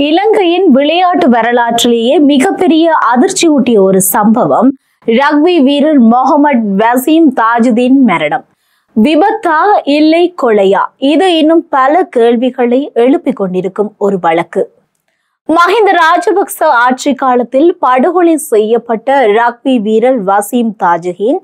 இலங்கையின் விளையாட்டு வரலாற்றிலேயே மிகப்பெரிய அதிர்ச்சியூட்டிய ஒரு சம்பவம் ரக்பி வீரர் முகமது வசீம் தாஜுதீன் மரணம். விபத்தா இல்லை கொலையா? இது இன்னும் பல கேள்விகளை எழுப்பிக் கொண்டிருக்கும் ஒரு வழக்கு. மஹிந்த ராஜபக்ச ஆட்சி காலத்தில் படுகொலை செய்யப்பட்ட ரக்பி வீரர் வசீம் தாஜுதீன்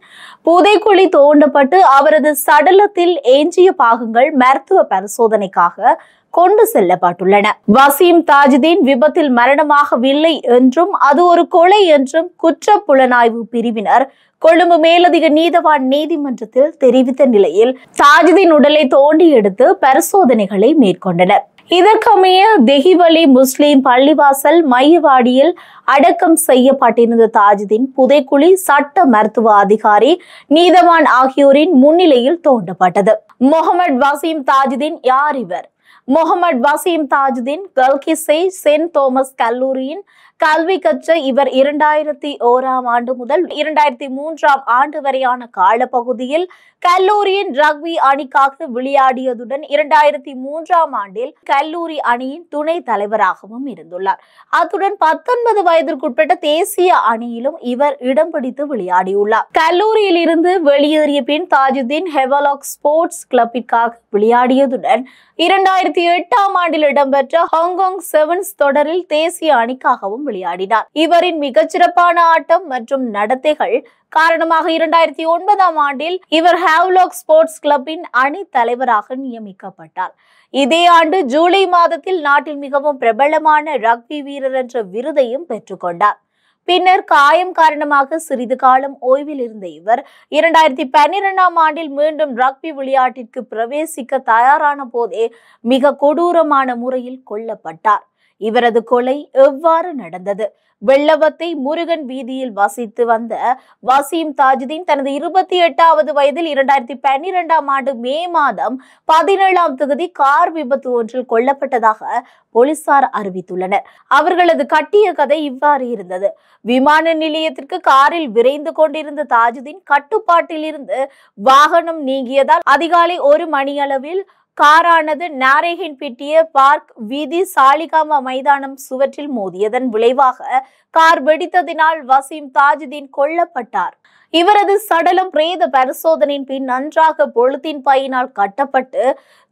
புதைக்குழி தோண்டப்பட்டு அவரது சடலத்தில் எஞ்சிய பாகங்கள் மருத்துவ பரிசோதனைக்காக கொண்டு செல்லப்பட்டுள்ளன. வசீம் தாஜுதீன் விபத்தில் மரணமாகவில்லை என்றும் அது ஒரு கொலை என்றும் குற்ற புலனாய்வு பிரிவினர் கொழும்பு மேலதிக நீதவான் நீதிமன்றத்தில் தெரிவித்த நிலையில் தாஜுதீன் உடலை தோண்டி எடுத்து பரிசோதனைகளை மேற்கொண்டனர். இதற்கமைய தெஹிவலி முஸ்லிம் பள்ளிவாசல் மையவாடியில் அடக்கம் செய்யப்பட்டிருந்த தாஜுதீன் புதைக்குழி சட்ட மருத்துவ அதிகாரி நீதவான் ஆகியோரின் முன்னிலையில் தோண்டப்பட்டது. முகமது வசீம் தாஜுதீன் யார்? இவர் முகமது வசீம் தாஜுதீன் கல்கிசை சென்ட் தோமஸ் கல்லூரியின் கல்வி கற்ற இவர் 2001ஆம் ஆண்டு முதல் 2003ஆம் ஆண்டு வரையான காலப்பகுதியில் கல்லூரியின் ரக்பி அணிக்காக விளையாடியதுடன் 2003ஆம் ஆண்டில் கல்லூரி அணியின் துணை தலைவராகவும் இருந்துள்ளார். அத்துடன் 19 வயதிற்குட்பட்ட தேசிய அணியிலும் இவர் இடம் பிடித்து விளையாடியுள்ளார். கல்லூரியில் இருந்து வெளியேறிய பின் தாஜுதீன் ஹெவலாக் ஸ்போர்ட்ஸ் கிளப்பிற்காக விளையாடியதுடன் 2008ஆம் ஆண்டில் இடம்பெற்ற ஹாங்காங் செவன்ஸ் தொடரில் தேசிய அணிக்காகவும் விளையாடினார். இவரின் மிகச்சிறப்பான ஆட்டம் மற்றும் நடத்தைகள் காரணமாக 2009ஆம் ஆண்டில் இவர் ஹேவ்லாக் ஸ்போர்ட்ஸ் கிளப்பின் அணி தலைவராக நியமிக்கப்பட்டார். இதே ஆண்டு ஜூலை மாதத்தில் நாட்டில் மிகவும் பிரபலமான ரக்பி வீரர் என்ற விருதையும் பெற்றுக்கொண்டார். பின்னர் காயம் காரணமாக சிறிது காலம் ஓய்வில் இருந்த இவர் 2012ஆம் ஆண்டில் மீண்டும் ரக்பி விளையாட்டிற்கு பிரவேசிக்க தயாரான போதே மிக கொடூரமான முறையில் கொல்லப்பட்டார். இவரது கொலை எவ்வாறு நடந்தது? வெள்ளவத்தை முருகன் வீதியில் வசித்து வந்த வசீம் தாஜுதீன் தனது 28வது வயதில் 2012ஆம் ஆண்டு மே மாதம் 17ஆம் தேதி கார் விபத்து ஒன்றில் கொல்லப்பட்டதாக போலீசார் அறிவித்துள்ளனர். அவர்களது கட்டிய கதை இவ்வாறு இருந்தது. விமான நிலையத்திற்கு காரில் விரைந்து கொண்டிருந்த தாஜுதீன் கட்டுப்பாட்டில் இருந்து வாகனம் நீங்கியதால் அதிகாலை 1 மணியளவில் காரானது நாரேகின் பிட்டிய பார்க் வீதி சாலிகாமா மைதானம் சுவற்றில் மோதியதன் விளைவாக கார் வெடித்ததினால் வசீம் தாஜுதீன் கொல்லப்பட்டார். இவரது சடலம் பிரேத பரிசோதனையின் பின் நன்றாக பொழுத்தின் பையினால் கட்டப்பட்டு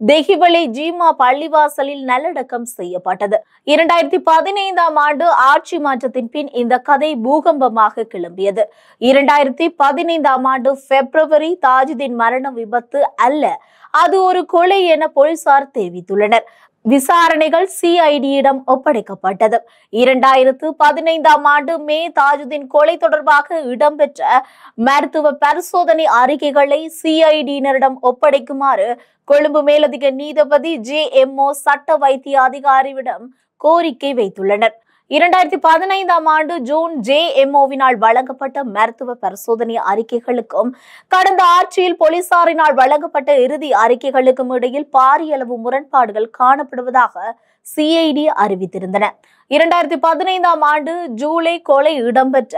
தெஹிவலி ஜீமா பள்ளிவாசலில் நல்லடக்கம் செய்யப்பட்டது. 2015ஆம் ஆண்டு ஆட்சி மாற்றத்தின் பின் இந்த கதை பூகம்பமாக கிளம்பியது. 2015ஆம் ஆண்டு பிப்ரவரி தாஜுதீன் மரண விபத்து அல்ல, அது ஒரு கொலை என போலீசார் தெரிவித்துள்ளனர். விசாரணைகள் சிஐடியிடம் ஒப்படைக்கப்பட்டது. 2015ஆம் ஆண்டு மே தாஜுதீன் கொலை தொடர்பாக இடம்பெற்ற மருத்துவ பரிசோதனை அறிக்கைகளை சிஐடியினரிடம் ஒப்படைக்குமாறு கொழும்பு மேலதிக நீதிபதி JMO சட்ட வைத்திய அதிகாரியிடம் கோரிக்கை வைத்துள்ளனர். 2015ஆம் ஆண்டு ஜூன் JMOவினால் வழங்கப்பட்ட மருத்துவ பரிசோதனை அறிக்கைகளுக்கும் கடந்த ஆட்சியில் போலீசாரினால் வழங்கப்பட்ட இறுதி அறிக்கைகளுக்கும் இடையில் பாரிய அளவு முரண்பாடுகள் காணப்படுவதாக CID அறிவித்திருந்தன. 2015ஆம் ஆண்டு ஜூலை கொலை இடம்பெற்ற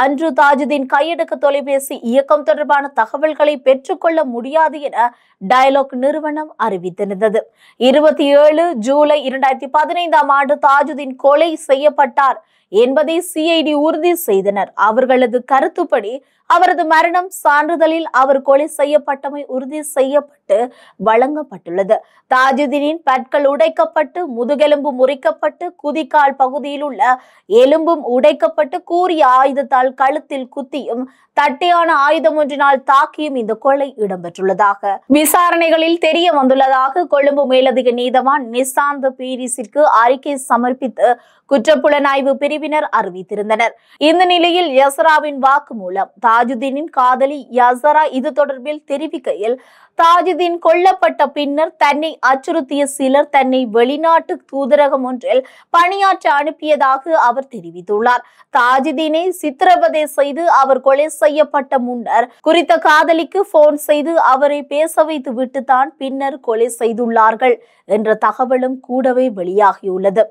அன்று தாஜுதீன் கையடக்க தொலைபேசி இயக்கம் தொடர்பான தகவல்களை பெற்றுக்கொள்ள முடியாது என டயலாக் நிறுவனம் அறிவித்திருந்தது. 27 ஜூலை 2015ஆம் ஆண்டு தாஜுதீன் கொலை செய்யப்பட்டார் என்பதை CID உறுதி செய்தனர். அவர்களது கருத்துப்படி அவரது மரணம் சான்றிதழில் அவர் கொலை செய்யப்பட்டமை உறுதி செய்யப்பட்டு வழங்கப்பட்டுள்ளது. தாஜுதீனின் பற்கள் உடைக்கப்பட்டு முதுகெலும்பு முறிக்கப்பட்டு குதிகால் பகுதியில் உள்ள எலும்பும் உடைக்கப்பட்டு கூரிய ஆயுதத்தால் கழுத்தில் குத்தியும் தட்டையான ஆயுதம் ஒன்றினால் தாக்கியும் இந்த கொலை இடம்பெற்றுள்ளதாக விசாரணைகளில் தெரிய வந்துள்ளதாக கொழும்பு மேலதிக நீதவான் நிசாந்த பீரிஸிற்கு அறிக்கை சமர்ப்பித்து குற்றப்புலனாய்வு பிரிவினர் அறிவித்திருந்தனர். இந்த நிலையில் யசராவின் வாக்குமூலம். தாஜுதீனின் காதலி யசரா இது தொடர்பில் தெரிவிக்கையில், தாஜுதீன் கொல்லப்பட்ட பின்னர் தன்னை அச்சுறுத்திய சிலர் தன்னை வெளிநாட்டு தூதரகம் ஒன்றில் பணியாற்ற அனுப்பியதாக அவர் தெரிவித்துள்ளார். தாஜுதீனை சித்திரவதை செய்து அவர் கொலை செய்யப்பட்ட முன்னர் குறித்த காதலிக்கு போன் செய்து அவரை பேச வைத்து விட்டுத்தான் பின்னர் கொலை செய்துள்ளார்கள் என்ற தகவலும் கூடவே வெளியாகியுள்ளது.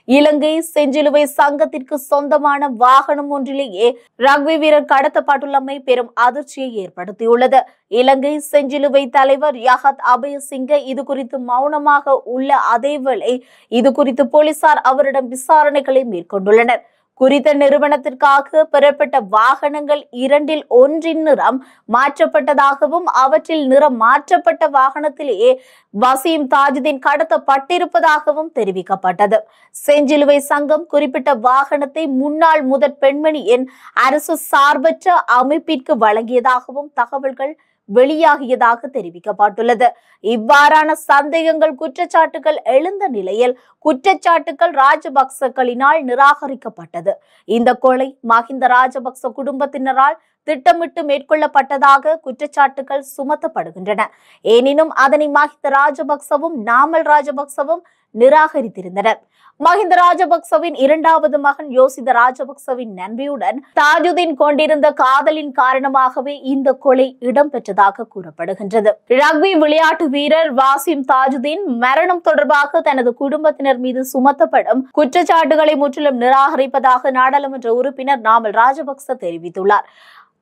இலங்கை செஞ்சிலுவை சங்கத்திற்கு சொந்தமான வாகனம் ஒன்றிலேயே ரக்பி வீரர் கடத்தப்பட்டுள்ளமை பெரும் அதிர்ச்சியை ஏற்படுத்தியுள்ளது. இலங்கை செஞ்சிலுவை தலைவர் யஹத் அபயசிங்க இது குறித்து மௌனமாக உள்ள அதேவேளை இது குறித்து போலீசார் அவரிடம் விசாரணைகளை மேற்கொண்டுள்ளனர். குறித்த நிறுவனத்திற்காக பெறப்பட்ட வாகனங்கள் இரண்டில் ஒன்றின் நிறம் மாற்றப்பட்டதாகவும் அவற்றில் நிறம் மாற்றப்பட்ட வாகனத்திலேயே வசீம் தாஜுதீன் கடத்தப்பட்டிருப்பதாகவும் தெரிவிக்கப்பட்டது. செஞ்சிலுவை சங்கம் குறிப்பிட்ட வாகனத்தை முன்னாள் முதற் பெண்மணியின் அரசு சார்பற்ற அமைப்பிற்கு வழங்கியதாகவும் தகவல்கள் வெளியாகியதாக தெரிவிக்கப்பட்டுள்ளது. இவ்வாறான சந்தேகங்கள் குற்றச்சாட்டுகள் எழுந்த நிலையில் குற்றச்சாட்டுகள் ராஜபக்சகளினால் நிராகரிக்கப்பட்டது. இந்த கொலை மஹிந்த ராஜபக்ச குடும்பத்தினரால் திட்டமிட்டு மேற்கொள்ளப்பட்டதாக குற்றச்சாட்டுகள் சுமத்தப்படுகின்றன. எனினும் அதனை மஹிந்த ராஜபக்சவும் நாமல் ராஜபக்சவும் நிராகரித்திருந்தனர். மஹிந்த ராஜபக்சவின் இரண்டாவது மகன் யோசித ராஜபக்சவின் நன்றியுடன் தாஜுதீன் கொண்டிருந்த காதலின் காரணமாகவே இந்த கொலை இடம்பெற்றதாக கூறப்படுகின்றது. ரக்பி விளையாட்டு வீரர் வசீம் தாஜுதீன் மரணம் தொடர்பாக தனது குடும்பத்தினர் மீது சுமத்தப்படும் குற்றச்சாட்டுகளை முற்றிலும் நிராகரிப்பதாக நாடாளுமன்ற உறுப்பினர் நாமல் ராஜபக்ச தெரிவித்துள்ளார்.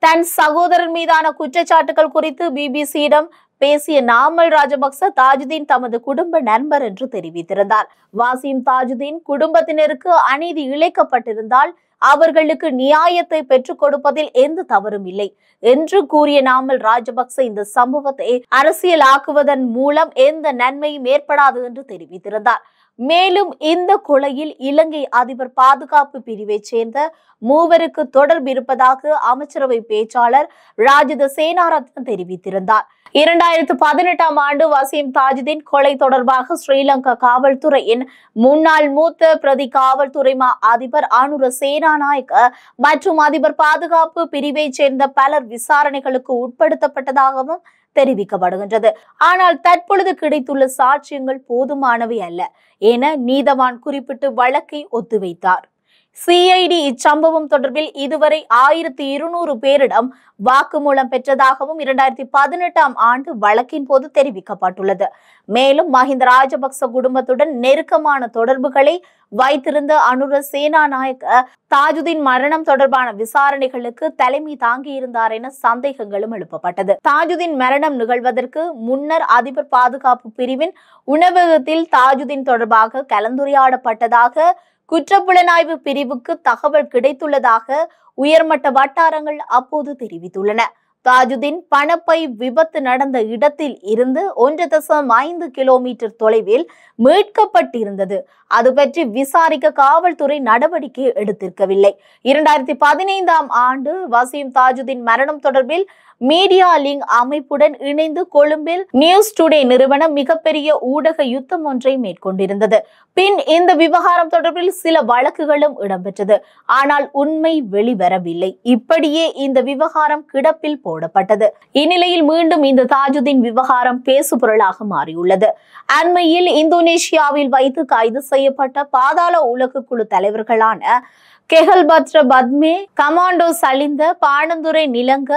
தன் சகோதரர் மீதான குற்றச்சாட்டுகள் குறித்து பிபிசியிடம் பேசிய நாமல் ராஜபக்ச தாஜுதீன் தமது குடும்ப நண்பர் என்று தெரிவித்திருந்தார். வசீம் தாஜுதீன் குடும்பத்தினருக்கு அநீதி இழைக்கப்பட்டிருந்தால் அவர்களுக்கு நியாயத்தை பெற்றுக் கொடுப்பதில் எந்த தவறும் இல்லை என்று கூறிய நாமல் ராஜபக்ச இந்த சம்பவத்தை அரசியலாக்குவதன் மூலம் எந்த நன்மையும் ஏற்படாது என்று தெரிவித்திருந்தார். மேலும் இந்த கொலையில் இலங்கை அதிபர் பாதுகாப்பு பிரிவை சேர்ந்த மூவருக்கு தொடர்பு இருப்பதாக அமைச்சரவை பேச்சாளர் ராஜித சேனாரத்ன தெரிவித்திருந்தார். 2018ஆம் ஆண்டு வசீம் தாஜுதீன் கொலை தொடர்பாக ஸ்ரீலங்கா காவல்துறையின் முன்னாள் மூத்த பிரதி காவல்துறை அதிபர் அனுர சேனாநாயக்க மற்றும் அதிபர் பாதுகாப்பு பிரிவை சேர்ந்த பலர் விசாரணைகளுக்கு உட்படுத்தப்பட்டதாகவும் தெரிவிக்கப்படுகின்றது. ஆனால் தற்பொழுது கிடைத்துள்ள சாட்சியங்கள் போதுமானவை அல்ல என நீதவான் குறிப்பிட்டு வழக்கை ஒத்திவைத்தார். சிஐடி இச்சம்பவம் தொடர்பில் இதுவரை 1200 பேரிடம் வாக்குமூலம் பெற்றதாகவும் 2018ஆம் ஆண்டு வழக்கின் போது தெரிவிக்கப்பட்டுள்ளது. மேலும் மஹிந்த ராஜபக்ச குடும்பத்துடன் நெருக்கமான தொடர்புகளை வைத்திருந்த அனுர சேனாநாயக்க தாஜுதீன் மரணம் தொடர்பான விசாரணைகளுக்கு தலைமை தாங்கியிருந்தார் என சந்தேகங்களும் எழுப்பப்பட்டது. தாஜுதீன் மரணம் நிகழ்வதற்கு முன்னர் அதிபர் பாதுகாப்பு பிரிவின் உணவகத்தில் தாஜுதீன் தொடர்பாக கலந்துரையாடப்பட்டதாக குற்றப்புலனாய்வு பிரிவுக்கு தகவல் கிடைத்துள்ளதாக உயர்மட்ட வட்டாரங்கள் அப்போது தெரிவித்துள்ளன. தாஜுதீன் பணப்பை விபத்து நடந்த இடத்தில் இருந்து 1.5 கிலோமீட்டர் தொலைவில் மீட்கப்பட்டிருந்தது. அது பற்றி விசாரிக்க காவல்துறை நடவடிக்கை எடுத்திருக்கவில்லை. 2015ஆம் ஆண்டு வசீம் தாஜுதீன் மரணம் தொடர்பில் மீடியா லிங்க் அமைப்புடன் இணைந்து கொழும்பில் நியூஸ் டுடே நிறுவனம் மிகப்பெரிய ஊடக யுத்தம் ஒன்றை மேற்கொண்டிருந்தது. பின் இந்த விவகாரம் தொடர்பில் சில வழக்குகளும் இடம்பெற்றது. ஆனால் உண்மை வெளிவரவில்லை. இப்படியே இந்த விவகாரம் கிடப்பில் போடப்பட்டது. இந்நிலையில் மீண்டும் இந்த தாஜுதீன் விவகாரம் பேசுபொருளாக மாறியுள்ளது. அண்மையில் இந்தோனேஷியாவில் வைத்து கைது செய்யப்பட்ட பாதாள உலக குழு தலைவர்களான கெஹல்பத்ர பத்மே, கமாண்டோ சலிந்த, பாணந்துரை நிலங்க,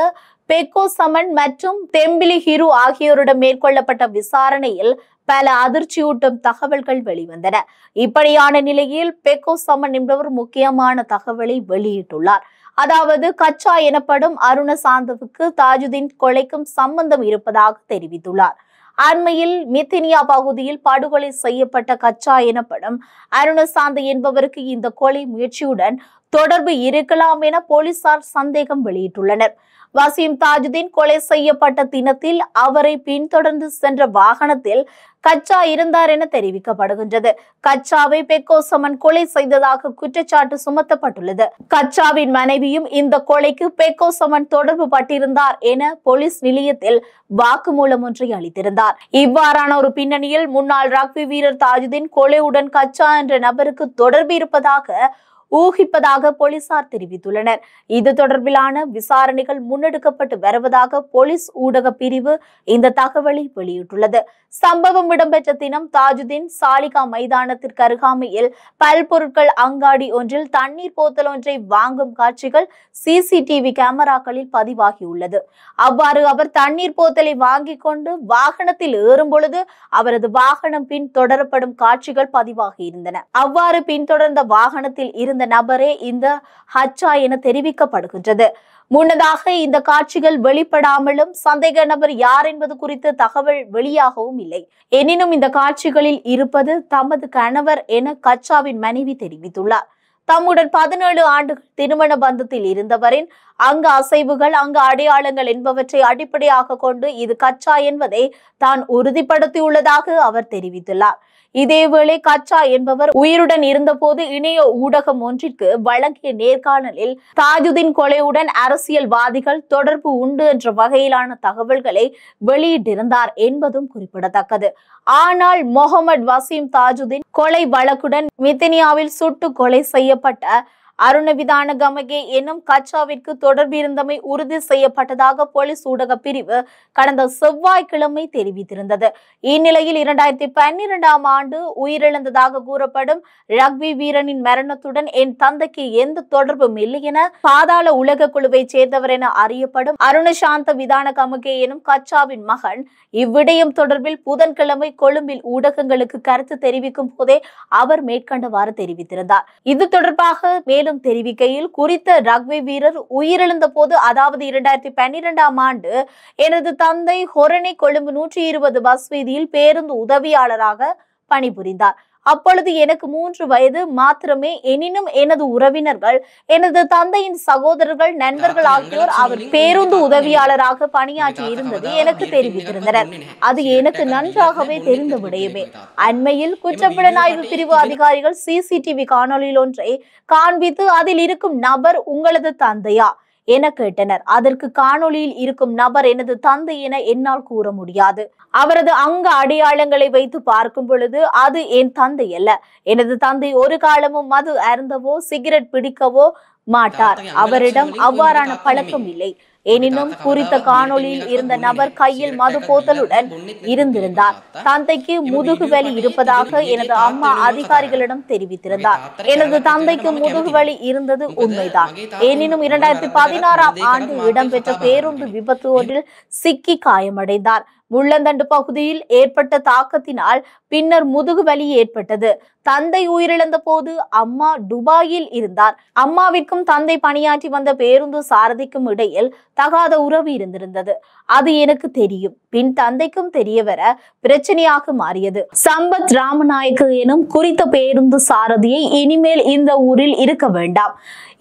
பெக்கோ சமன் மற்றும் தெம்பிலி ஹிரு ஆகியோரிடம் மேற்கொள்ளப்பட்ட விசாரணையில் பல அதிர்ச்சியூட்டும் தகவல்கள் வெளிவந்தன. இப்படியான நிலையில் பெக்கோ சமன் என்பவர் முக்கியமான தகவலை வெளியிட்டுள்ளார். அதாவது கச்சா எனப்படும் அருண சாந்தவுக்கு தாஜுதீன் கொலைக்கும் சம்பந்தம் இருப்பதாக தெரிவித்துள்ளார். அண்மையில் மித்தினியா பகுதியில் படுகொலை செய்யப்பட்ட கச்சா எனப்படும் அருணசாந்த என்பவருக்கு இந்த கொலை முயற்சியுடன் தொடர்பு இருக்கலாம் என போலீசார் சந்தேகம் வெளியிட்டுள்ளனர். வசீம் தாஜுதீன் கொலை செய்யப்பட்ட தினத்தில் அவரை பின்தொடர்ந்து சென்ற வாகனத்தில் கச்சா இருந்தார் என தெரிவிக்கப்படுகின்றது. கச்சாவை பெக்கோ சமன் கொலை செய்ததாக குற்றச்சாட்டு சுமத்தப்பட்டுள்ளது. கச்சாவின் மனைவியும் இந்த கொலைக்கு பெக்கோ சமன் தொடர்பு பட்டிருந்தார் என போலீஸ் நிலையத்தில் வாக்குமூலம் ஒன்றை அளித்திருந்தார். இவ்வாறான ஒரு பின்னணியில் முன்னாள் ரக்பி வீரர் தாஜுதீன் கொலையுடன் கச்சா என்ற நபருக்கு தொடர்பு இருப்பதாக ஊகிப்பதாக போலீசார் தெரிவித்துள்ளனர். இது தொடர்பிலான விசாரணைகள் முன்னெடுக்கப்பட்டு வருவதாக போலீஸ் ஊடக பிரிவு இந்த தகவலை வெளியிட்டுள்ளது. சம்பவம் இடம்பெற்ற தினம் தாஜுதீன் சாலிகா மைதானத்திற்கு அருகாமையில் பல்பொருட்கள் அங்காடி ஒன்றில் தண்ணீர் போத்தல் ஒன்றை வாங்கும் காட்சிகள் சிசிடிவி கேமராக்களில் பதிவாகியுள்ளது. அவ்வாறு அவர் தண்ணீர் போத்தலை வாங்கிக் கொண்டு வாகனத்தில் ஏறும் பொழுது அவரது வாகனம் பின் தொடரப்படும் காட்சிகள் பதிவாகியிருந்தன. அவ்வாறு பின்தொடர்ந்த வாகனத்தில் இருந்த நபரே இந்த ஹச்சா என தெரிவிக்கப்படுகின்றது. முன்னதாக இந்த காட்சிகள் வெளிப்படாமலும் சந்தேக நபர் யார் என்பது குறித்து தகவல் வெளியாகவும் இல்லை. எனினும் இந்த காட்சிகளில் இருப்பது தமது கணவர் என கச்சாவின் மனைவி தெரிவித்துள்ளார். தம்முடன் 17 ஆண்டுகள் திருமண பந்தத்தில் இருந்தவரின் அங்கு அசைவுகள் அங்கு அடையாளங்கள் என்பவற்றை அடிப்படையாக கொண்டு இது கச்சா என்பதை தான் உறுதிப்படுத்தியுள்ளதாக அவர் தெரிவித்துள்ளார். இதேவேளை கச்சா என்பவர் உயிருடன் இருந்தபோது இணைய ஊடகம் ஒன்றிற்கு வழங்கிய நேர்காணலில் தாஜுதீன் கொலையுடன் அரசியல்வாதிகள் தொடர்பு உண்டு என்ற வகையிலான தகவல்களை வெளியிட்டிருந்தார் என்பதும் குறிப்பிடத்தக்கது. ஆனால் முகமது வசீம் தாஜுதீன் கொலை வழக்குடன் மித்தனியாவில் சுட்டு கொலை செய்யப்பட்ட அருணவிதான கமகே எனும் கச்சாவிற்கு தொடர்பு இருந்தமை உறுதி செய்யப்பட்டதாக போலீஸ் ஊடக பிரிவு கடந்த செவ்வாய்க்கிழமை தெரிவித்திருந்தது. இந்நிலையில் 2012ஆம் ஆண்டு உயிரிழந்ததாக கூறப்படும் ரக்பி வீரனின் மரணத்துடன் என் தந்தைக்கு எந்த தொடர்பும் இல்லை என பாதாள உலக குழுவை சேர்ந்தவர் என அறியப்படும் அருணசாந்த விதான கமகே எனும் கச்சாவின் மகன் இவ்விடயம் தொடர்பில் புதன்கிழமை கொழும்பில் ஊடகங்களுக்கு கருத்து தெரிவிக்கும் போதே அவர் மேற்கண்டவாறு தெரிவித்திருந்தார். இது தொடர்பாக மேலும் தெரிவிக்கையில், குறித்த ரக்பி வீரர் உயிரிழந்த போது, அதாவது 2012ஆம் ஆண்டு எனது தந்தை ஹொரணி கொழும்பு 120 பஸ் வீதியில் பேருந்து உதவியாளராக பணிபுரிந்தார். அப்பொழுது எனக்கு 3 வயது மாத்திரமே. எனினும் எனது உறவினர்கள், எனது தந்தையின் சகோதரர்கள், நண்பர்கள் ஆகியோர் அவர் பேருந்து உதவியாளராக பணியாற்றி இருந்தது எனக்கு தெரிவித்திருந்தனர். அது எனக்கு நன்றாகவே தெரிந்த விடயமே. அண்மையில் குற்றப்புலனாய்வு பிரிவு அதிகாரிகள் சிசிடிவி காணொலியில் ஒன்றை காண்பித்து அதில் இருக்கும் நபர் உங்களது தந்தையா என கேட்டனர். அதற்கு காணொலியில் இருக்கும் நபர் எனது தந்தை என என்னால் கூற முடியாது. அவரது அங்க அடையாளங்களை வைத்து பார்க்கும் பொழுது அது என் தந்தை அல்ல. எனது தந்தை ஒரு காலமும் மது அருந்தவோ சிகரெட் பிடிக்கவோ மாட்டார். அவரிடம் அவ்வாறான பழக்கம் இல்லை. எனினும் குறித்த காணொலியில் இருந்த நபர் கையில் மது போத்தலுடன் இருந்திருந்தார். தந்தைக்கு முதுகு வலி இருப்பதாக எனது அம்மா அதிகாரிகளிடம் தெரிவித்திருந்தார். எனது தந்தைக்கு முதுகு வலி இருந்தது உண்மைதான். எனினும் 2016ஆம் ஆண்டு இடம்பெற்ற பேருந்து விபத்து ஒன்றில் சிக்கி காயமடைந்தார். முள்ளந்தண்டு பகுதியில் ஏற்பட்ட தாக்கத்தினால் பின்னர் முதுகு வலி ஏற்பட்டது. தந்தை உயிரிழந்த போது அம்மா துபாயில் இருந்தார். அம்மாவிற்கும் தந்தை பணியாற்றி வந்த பேருந்து சாரதிக்கும் இடையில் தகாத உறவு இருந்திருந்தது. அது எனக்கு தெரியும். பின் தந்தைக்கும் தெரிய வர பிரச்சனையாக மாறியது. சம்பத் ராமநாயக்க எனும் குறித்த பேருந்து சாரதியை இனிமேல் இந்த ஊரில் இருக்க வேண்டாம்,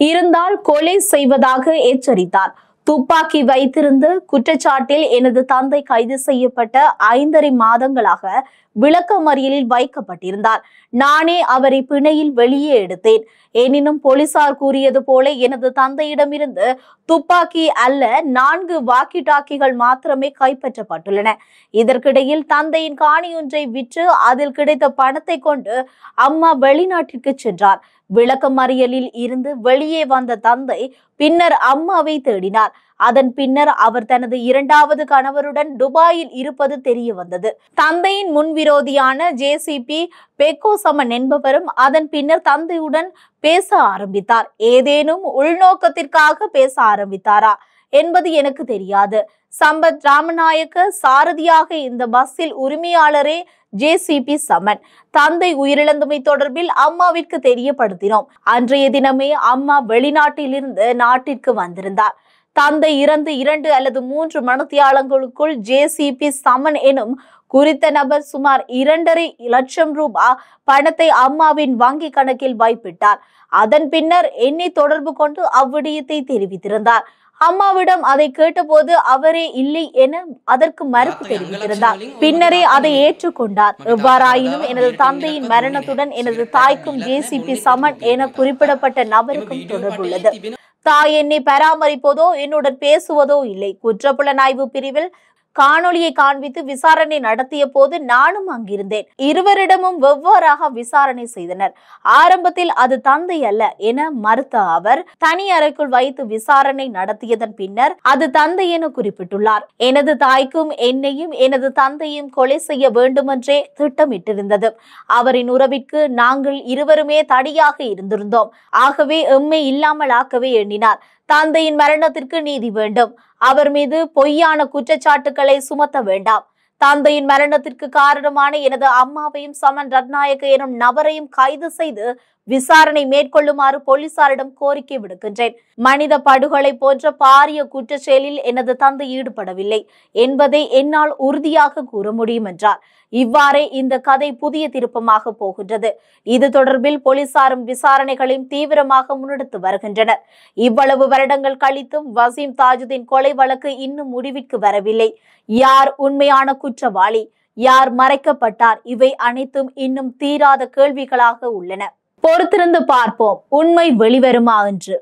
இருந்தால் கொலை செய்வதாக எச்சரித்தார். துப்பாக்கி வைத்திருந்த குற்றச்சாட்டில் எனது தந்தை கைது செய்யப்பட்ட 5.5 மாதங்களாக விளக்கமறியலில் வைக்கப்பட்டிருந்தார். நானே அவரை பிணையில் வெளியே எடுத்தேன். எனினும் போலீசார் கூறியது போல எனது தந்தையிடமிருந்து துப்பாக்கி அல்ல 4 வாக்கி டாக்கிகள் மாத்திரமே கைப்பற்றப்பட்டுள்ளன. இதற்கிடையில் தந்தையின் காணியொன்றை விற்று அதில் கிடைத்த பணத்தை கொண்டு அம்மா வெளிநாட்டிற்கு சென்றார். விளக்கமறியலில் இருந்து வெளியே வந்த தந்தை பின்னர் அம்மாவை தேடினார். அதன் பின்னர் அவர் தனது 2வது கணவருடன் துபாயில் இருப்பது தெரிய வந்தது. தந்தையின் முன்விரோதியான ஜேசிபி பெக்கோசமன் என்பவரும் அதன் பின்னர் தந்தையுடன் பேச ஆரம்பித்தார். ஏதேனும் உள்நோக்கத்திற்காக பேச ஆரம்பித்தாரா என்பது எனக்கு தெரியாது. சம்பத் ராமநாயக்க சாரதியாக இந்த பஸ்ஸில் உரிமையாளரே ஜேசிபி சமன். தந்தை உயிரிழந்தமை தொடர்பில் அம்மாவிற்கு தெரியப்படுத்தினோம். அன்றைய தினமே அம்மா வெளிநாட்டிலிருந்து நாட்டிற்கு வந்திருந்தார். தந்தை இறந்து 2 அல்லது 3 மணித்தியாலங்களுக்குள் ஜேசிபி சமன் எனும் குறித்த நபர் சுமார் 2.5 லட்சம் ரூபாய் பணத்தை அம்மாவின் வங்கி கணக்கில் வைப்பிட்டார். அதன் பின்னர் என்னை தொடர்பு கொண்டு அவ்விடயத்தை தெரிவித்திருந்தார். அம்மாவிடம் அதை கேட்டபோது அவரே இல்லை என அதற்கு மறுப்பு தெரிவித்திருந்தார். பின்னரே அதை ஏற்றுக்கொண்டார். எவ்வாறாயினும் எனது தந்தையின் மரணத்துடன் எனது தாய்க்கும் ஜேசிபி சமன் என குறிப்பிடப்பட்ட நபருக்கும் தொடர்புள்ளது. தாய் என்னை பராமரிப்பதோ என்னுடன் பேசுவதோ இல்லை. குற்றப்புலனாய்வு பிரிவில் காணொளியை காண்பித்து விசாரணை நடத்திய போது நானும் அங்கிருந்தேன். இருவரிடமும் வெவ்வேறாக விசாரணை செய்தனர். ஆரம்பத்தில் அது தந்தை அல்ல என மறுத்த அவர் தனி அறைக்குள் வைத்து விசாரணை நடத்தியதன் பின்னர் அது தந்தை என குறிப்பிட்டுள்ளார். எனது தாய்க்கும் என்னையும் எனது தந்தையும் கொலை செய்ய வேண்டுமென்றே திட்டமிட்டிருந்தது. அவரின் உறவிற்கு நாங்கள் இருவருமே தடியாக இருந்திருந்தோம். ஆகவே எம்மை இல்லாமல் ஆக்கவே எண்ணினார். தந்தையின் மரணத்திற்கு நீதி வேண்டும். அவர் மீது பொய்யான குற்றச்சாட்டுக்களை சுமத்த வேண்டாம். தந்தையின் மரணத்திற்கு காரணமான எனது அம்மாவையும் சமன் ரத்நாயக்க எனும் நபரையும் கைது செய்து விசாரணை மேற்கொள்ளுமாறு போலீசாரிடம் கோரிக்கை விடுக்கின்றேன். மனித படுகொலை போன்ற பாரிய குற்ற செயலில் எனது தந்தை ஈடுபடவில்லை என்பதை என்னால் உறுதியாக கூற முடியும் என்றார். இவ்வாறே இந்த கதை புதிய திருப்பமாக போகின்றது. இது தொடர்பில் போலீசாரும் விசாரணைகளையும் தீவிரமாக முன்னெடுத்து வருகின்றனர். இவ்வளவு வருடங்கள் கழித்தும் வசீம் தாஜுதீன் கொலை வழக்கு இன்னும் முடிவிற்கு வரவில்லை. யார் உண்மையான குற்றவாளி, யார் மறைக்கப்பட்டார், இவை அனைத்தும் இன்னும் தீராத கேள்விகளாக உள்ளன. பொறுத்திருந்து பார்ப்போம், உண்மை வெளிவருமா என்று.